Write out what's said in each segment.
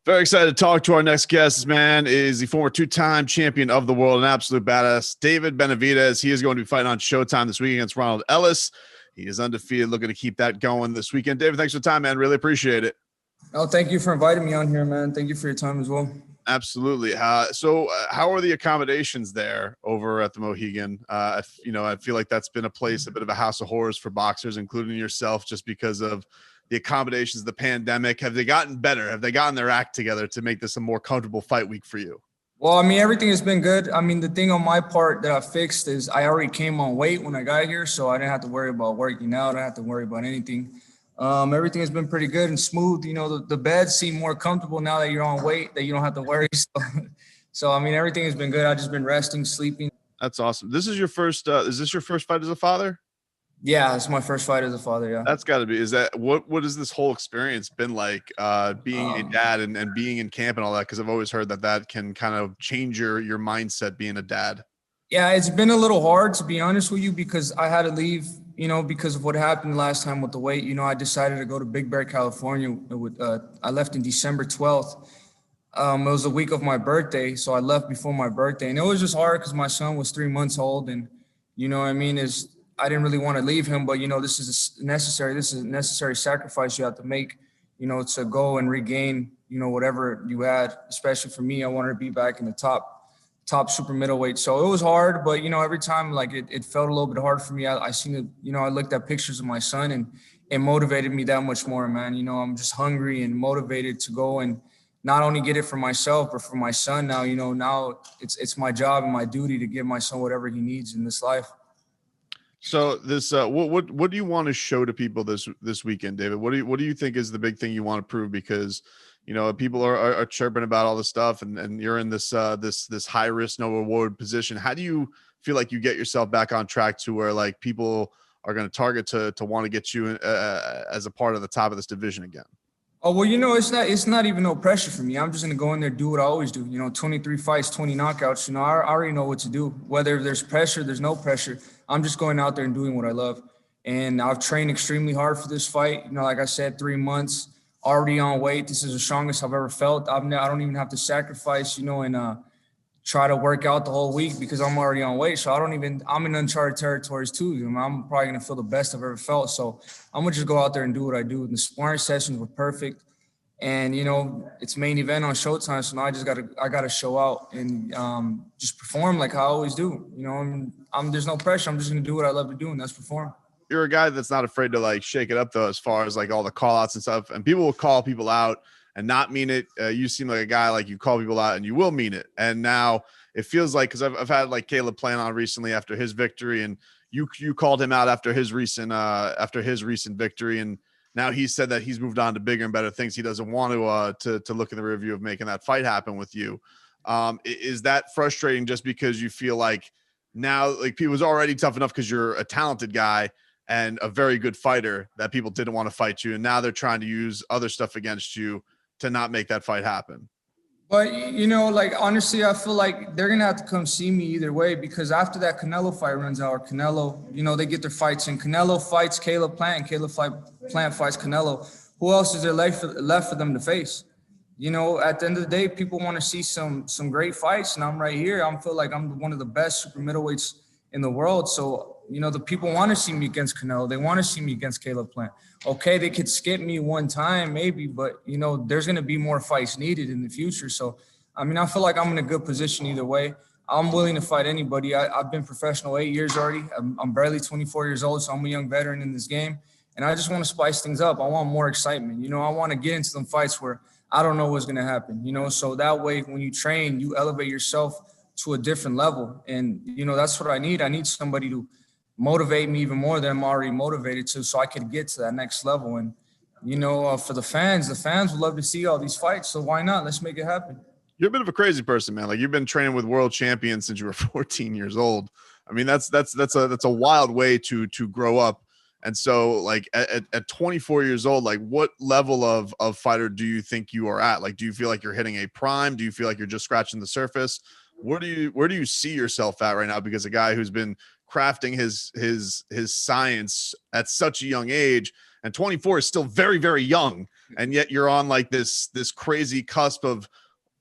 Very excited to talk to our next guest. This man is the former two-time champion of the world, an absolute badass, David Benavidez. He is going to be fighting on Showtime this week against Ronald Ellis. He is undefeated, looking to keep that going this weekend. David, thanks for the time, man. Really appreciate it. Oh, thank you for inviting me on here, man. Thank you for your time as well. Absolutely. So how are the accommodations there over at the Mohegan? I feel like that's been a bit of a house of horrors for boxers, including yourself, just because of the accommodations, the pandemic. Have they gotten better? Have they gotten their act together to make this a more comfortable fight week for you? Well, I mean, everything has been good. I mean, the thing on my part that I fixed is I already came on weight when I got here, so I didn't have to worry about working out. I don't have to worry about anything. Everything has been pretty good and smooth. You know, the beds seem more comfortable now that you're on weight, that you don't have to worry. So I mean, everything has been good. I've just been resting, sleeping. That's awesome. This is your first, is this your first fight as a father? Yeah, it's my first fight as a father, yeah. That's got to be. Is that what has this whole experience been like, being a dad and being in camp and all that? Because I've always heard that can kind of change your mindset being a dad. Yeah, it's been a little hard, to be honest with you, because I had to leave, because of what happened last time with the weight. I decided to go to Big Bear, California. I left in December 12th. It was the week of my birthday, so I left before my birthday. And it was just hard because my son was 3 months old. And, I didn't really want to leave him, but, this is a necessary sacrifice you have to make, to go and regain, whatever you had. Especially for me, I wanted to be back in the top super middleweight. So it was hard, but, every time it felt a little bit hard for me. I seen it, I looked at pictures of my son and it motivated me that much more, man. I'm just hungry and motivated to go and not only get it for myself, but for my son now. Now it's my job and my duty to give my son whatever he needs in this life. So this, what do you want to show to people this weekend, David? What do you think is the big thing you want to prove? Because, people are chirping about all this stuff and you're in this high risk, no reward position. How do you feel like you get yourself back on track to where like people are going to target to want to get you as a part of the top of this division again? Oh, well, it's not even no pressure for me. I'm just going to go in there, do what I always do. 23 fights, 20 knockouts. I already know what to do. Whether there's pressure, there's no pressure. I'm just going out there and doing what I love. And I've trained extremely hard for this fight. Like I said, 3 months, already on weight. This is the strongest I've ever felt. I don't even have to sacrifice, and try to work out the whole week because I'm already on weight. So I'm in uncharted territories too. I'm probably going to feel the best I've ever felt. So I'm going to just go out there and do what I do. And the sparring sessions were perfect. And, it's main event on Showtime. So now I got to show out and just perform like I always do. There's no pressure. I'm just going to do what I love to do, and that's perform. You're a guy that's not afraid to like shake it up though, as far as like all the call outs and stuff, and people will call people out and not mean it. You seem like a guy like you call people out and you will mean it. And now it feels like, because I've had like Caleb playing on recently after his victory, and you called him out after his recent victory, and now he said that he's moved on to bigger and better things. He doesn't want to look in the rearview of making that fight happen with you. Is that frustrating just because you feel like now like it was already tough enough because you're a talented guy and a very good fighter that people didn't want to fight you, and now they're trying to use other stuff against you to not make that fight happen? But, honestly, I feel like they're going to have to come see me either way, because after that Canelo fight runs out, or Canelo, they get their fights in. Canelo fights Caleb Plant, and Plant fights Canelo. Who else is there left for them to face? At the end of the day, people want to see some great fights, and I'm right here. I feel like I'm one of the best super middleweights in the world. So, the people want to see me against Canelo. They want to see me against Caleb Plant. Okay, they could skip me one time maybe, but, there's going to be more fights needed in the future. So, I feel like I'm in a good position either way. I'm willing to fight anybody. I've been professional 8 years already. I'm barely 24 years old, so I'm a young veteran in this game. And I just want to spice things up. I want more excitement. I want to get into some fights where I don't know what's going to happen, so that way when you train, you elevate yourself to a different level. And, that's what I need. I need somebody to motivate me even more than I'm already motivated to, so I could get to that next level. And, for the fans would love to see all these fights. So why not? Let's make it happen. You're a bit of a crazy person, man. Like, you've been training with world champions since you were 14 years old. That's a wild way to grow up. And so like at 24 years old, like what level of fighter do you think you are at? Like, do you feel like you're hitting a prime? Do you feel like you're just scratching the surface? Where do you see yourself at right now? Because a guy who's been crafting his science at such a young age, and 24 is still very, very young, and yet you're on like this crazy cusp of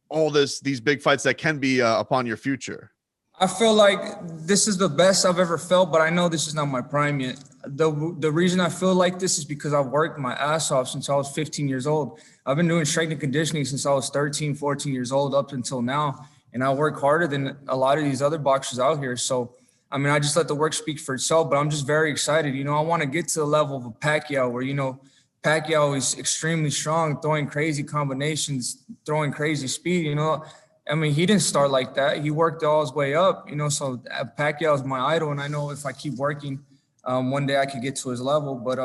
all these big fights that can be upon your future. I feel like this is the best I've ever felt, but I know this is not my prime yet. The reason I feel like this is because I've worked my ass off since I was 15 years old. I've been doing strength and conditioning since I was 13, 14 years old up until now. And I work harder than a lot of these other boxers out here. So, I mean, I just let the work speak for itself, but I'm just very excited. You know, I want to get to the level of a Pacquiao where, you know, Pacquiao is extremely strong, throwing crazy combinations, throwing crazy speed, you know. I mean, he didn't start like that. He worked all his way up, you know, so Pacquiao is my idol. And I know if I keep working, one day I could get to his level. But,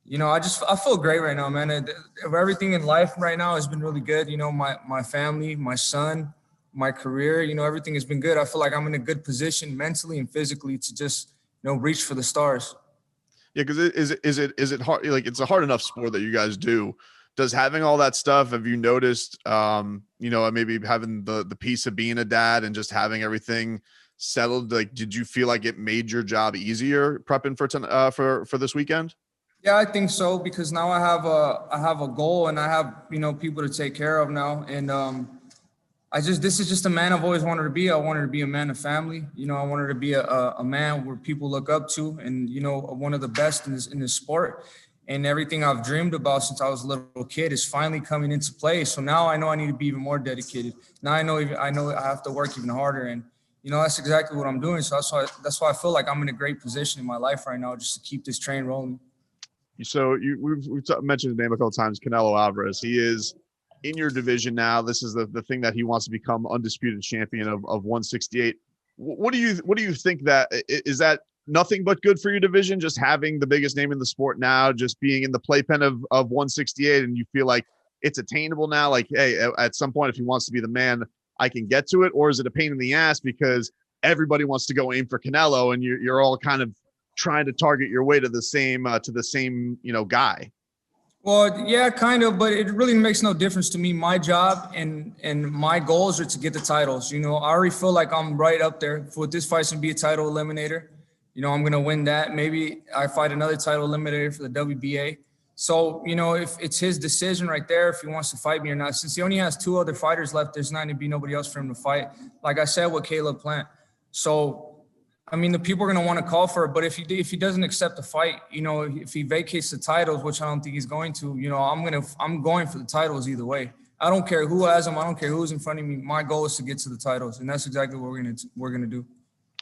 you know, I feel great right now, man. Everything in life right now has been really good. You know, my family, my son, my career, you know, everything has been good. I feel like I'm in a good position mentally and physically to just, you know, reach for the stars. Yeah, because is it hard? Like, it's a hard enough sport that you guys do. Does having all that stuff, have you noticed, you know, maybe having the piece of being a dad and just having everything settled, like, did you feel like it made your job easier prepping for this weekend? Yeah, I think so, because now I have a goal and I have, you know, people to take care of now. And this is just a man I've always wanted to be. I wanted to be a man of family. You know, I wanted to be a man where people look up to, and, you know, one of the best in this sport. And everything I've dreamed about since I was a little kid is finally coming into play. So now I know I need to be even more dedicated. Now I know I have to work even harder, and, you know, that's exactly what I'm doing. So that's why I feel like I'm in a great position in my life right now, just to keep this train rolling. So we've mentioned his name a couple of times, Canelo Alvarez. He is in your division now. This is the thing that he wants to become undisputed champion of 168. What do you think that is that nothing but good for your division, just having the biggest name in the sport now, just being in the playpen of 168, and you feel like it's attainable now? Like, hey, at some point, if he wants to be the man, I can get to it? Or is it a pain in the ass because everybody wants to go aim for Canelo and you're all kind of trying to target your way to the same, you know, guy? Well, yeah, kind of, but it really makes no difference to me. My job and my goals are to get the titles. You know, I already feel like I'm right up there. For this fight's gonna be a title eliminator. You know, I'm going to win that. Maybe I fight another title eliminator for the WBA. So, you know, if it's his decision right there, if he wants to fight me or not, since he only has 2 other fighters left, there's not going to be nobody else for him to fight. Like I said, with Caleb Plant. So, I mean, the people are going to want to call for it, but if he doesn't accept the fight, you know, if he vacates the titles, which I don't think he's going to, you know, I'm going for the titles either way. I don't care who has them. I don't care who's in front of me. My goal is to get to the titles, and that's exactly what we're going to do.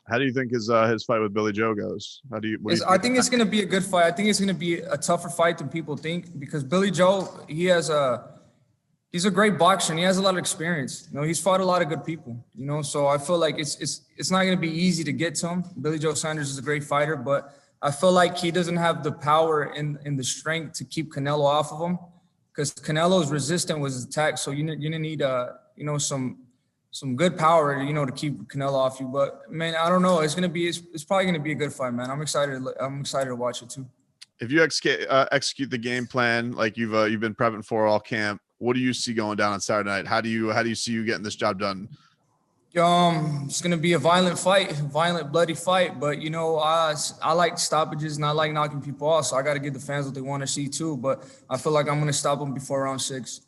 How do you think his fight with Billy Joe goes? I think it's going to be a good fight. I think it's going to be a tougher fight than people think, because Billy Joe, he's a great boxer and he has a lot of experience. You know, he's fought a lot of good people, you know, so I feel like it's not going to be easy to get to him. Billy Joe Saunders is a great fighter, but I feel like he doesn't have the power and the strength to keep Canelo off of him, because Canelo's resistant with his attack. So you're going to need, you know, some good power, you know, to keep Canelo off you. But, man, I don't know. It's probably going to be a good fight, man. I'm excited to watch it too. If you execute the game plan like you've been prepping for all camp, what do you see going down on Saturday night? How do you see you getting this job done? It's going to be a violent bloody fight. But, you know, I like stoppages and I like knocking people off. So I got to give the fans what they want to see too. But I feel like I'm going to stop them before round 6.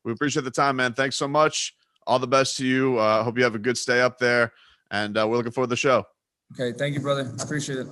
We appreciate the time, man. Thanks so much. All the best to you. Hope you have a good stay up there, and we're looking forward to the show. Okay. Thank you, brother. I appreciate it.